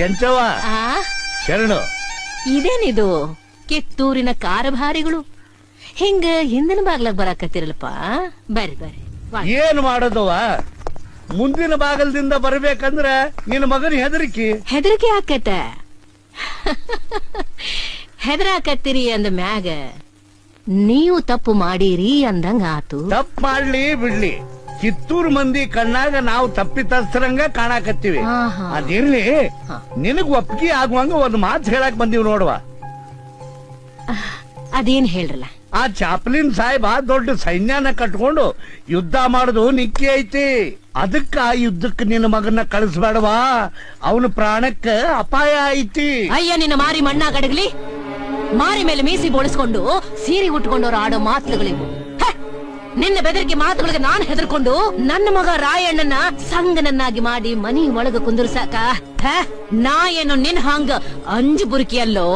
ಕೆಂಚವ ಶರಣು. ಇದೇನಿದು ಕಿತ್ತೂರಿನ ಕಾರಭಾರಿಗಳು ಹಿಂಗ ಹಿಂದಿನ ಬಾಗ್ಲಾಗ ಬರಾಕತ್ತಿರಲ್ಪ. ಬರ್ರಿ ಬರ್ರಿ. ಏನ್ ಮಾಡೋದವ, ಮುಂದಿನ ಬಾಗಲದಿಂದ ಬರ್ಬೇಕಂದ್ರ ನಿನ್ನ ಮಗನ ಹೆದರಿಕೆ ಆಕತ್ತ. ಹೆದರಾಕತ್ತೀರಿ ಅಂದ ಮ್ಯಾಗ ನೀವು ತಪ್ಪು ಮಾಡೀರಿ ಅಂದಂಗ ಆತು. ತಪ್ಪು ಮಾಡ್ಲಿ ಬಿಡ್ಲಿ, ಕಿತ್ತೂರು ಮಂದಿ ಕಣ್ಣಾಗ ನಾವು ತಪ್ಪಿತಸ್ಥರಂಗ ಕಾಣಾಕತ್ತೀವಿ. ಅದಿರ್ಲಿ, ನಿನಗ್ ಒಪ್ಪಿಗೆ ಆಗುವಂಗ ಒಂದ್ ಮಾತು ಹೇಳಕ್ ಬಂದೀವಿ ನೋಡುವ. ಅದೇನ್ ಹೇಳ್ರಲ್ಲ. ಆ ಚಾಪ್ಲಿನ್ ಸಾಹೇಬ ದೊಡ್ಡ ಸೈನ್ಯನ ಕಟ್ಕೊಂಡು ಯುದ್ಧ ಮಾಡುದು ನಿಕ್ಕಿ ಐತಿ. ಅದಕ್ಕ ಆ ಯುದ್ಧಕ್ಕೆ ನಿನ್ನ ಮಗನ ಕಳಿಸ್ಬೇಡವಾ, ಅವನ ಪ್ರಾಣಕ್ಕ ಅಪಾಯ ಐತಿ. ಅಯ್ಯ ನಿನ್ನ ಮಾರಿ ಮಣ್ಣ ಗಡಗ್ಲಿ. ಮಾರಿ ಮೇಲೆ ಮೀಸಿ ಬೋಳಿಸ್ಕೊಂಡು ಸೀರೆ ಉಟ್ಕೊಂಡವ್ರು ಆಡೋ ಮಾತುಗಳಿವು. ನಿನ್ನ ಬೆದರಿಕೆ ಮಾತುಗಳಿಗೆ ನಾನು ಹೆದರ್ಕೊಂಡು ನನ್ನ ಮಗ ರಾಯಣ್ಣನ ಸಂಗನನ್ನಾಗಿ ಮಾಡಿ ಮನಿ ಒಳಗ ಕುಂದುರ್ಸಾಕ ನಾ ಏನು ನಿನ್ ಹಂಗ ಅಂಜು ಬುರುಕಿಯಲ್ಲೋ.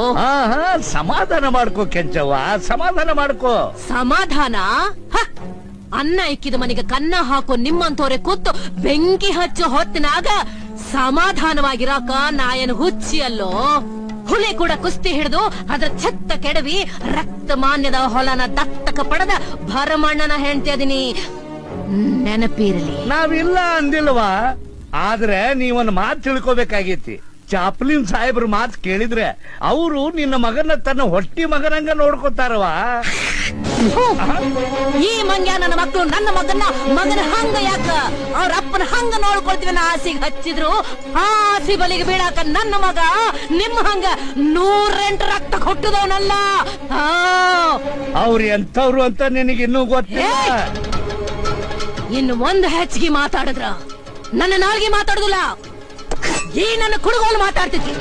ಸಮಾಧಾನ ಮಾಡ್ಕೋ ಕೆಂಚವ್ವ, ಸಮಾಧಾನ ಮಾಡ್ಕೋ. ಸಮಾಧಾನ? ಅನ್ನ ಇಕ್ಕಿದ ಮನೆಗೆ ಕನ್ನ ಹಾಕೋ ನಿಮ್ಮಂತವ್ರೆ ಕೂತು ಬೆಂಕಿ ಹಚ್ಚೋ ಹೊತ್ತಿನಾಗ ಸಮಾಧಾನವಾಗಿರಾಕ ನಾ ಏನು ಹುಚ್ಚಿಯಲ್ಲೋ. ಹುಲಿ ಕೂಡ ಕುಸ್ತಿ ಹಿಡಿದು ಅದ್ರ ಛತ್ತ ಕೆಡವಿ ರಕ್ತ ಮಾನ್ಯದ ಹೊಲನ ದತ್ತಕ ಪಡೆದ ಭರಮಣ್ಣನ ಹೆಂಡತಿ ಅದೀನಿ, ನೆನಪಿರಲಿ. ನಾವಿಲ್ಲ ಅಂದಿಲ್ವಾ, ಆದ್ರೆ ನೀವೊಂದು ಮಾತು ತಿಳ್ಕೋಬೇಕಾಗೈತಿ. ಚಾಪ್ಲಿನ್ ಸಾಹೇಬ್ರ ಮಾತು ಕೇಳಿದ್ರೆ ಅವರು ನಿನ್ನ ಮಗನ ತನ್ನ ಹೊಟ್ಟಿ ಮಗನಂಗ ನೋಡ್ಕೋತಾರವಾ. ಈ ಮಂಗ್ಯ ನನ್ನ ಮಕ್ಕಳು ನನ್ನ ಮಗನ ಹಂಗ ಯಾಕ ಅವ್ರ ಅಪ್ಪನ ಹಂಗ ನೋಡ್ಕೊಳ್ತೀವಿ ಆಸೆಗೆ ಹಚ್ಚಿದ್ರು. ಆ ಆಸೆ ಬಲಿಗೆ ಬೀಳಾಕ ನನ್ನ ಮಗ ನಿಮ್ಮ ಹಂಗ 108 ರಕ್ತ ಕೊಟ್ಟದವನಲ್ಲ. ಅವ್ರು ಎಂತವ್ರು ಅಂತ ನಿನಗೆ ಇನ್ನೂ ಗೊತ್ತಿಲ್ಲ. ಇನ್ನು ಒಂದು ಹೆಚ್ಚಿಗೆ ಮಾತಾಡಿದ್ರ ನನ್ನ ನಾಲ್ಗೆ ಮಾತಾಡುದಿಲ್ಲ. ಈ ನನ್ನ ಕುಡುಗೋಲು ಮಾತಾಡ್ತಿದ್ವಿ.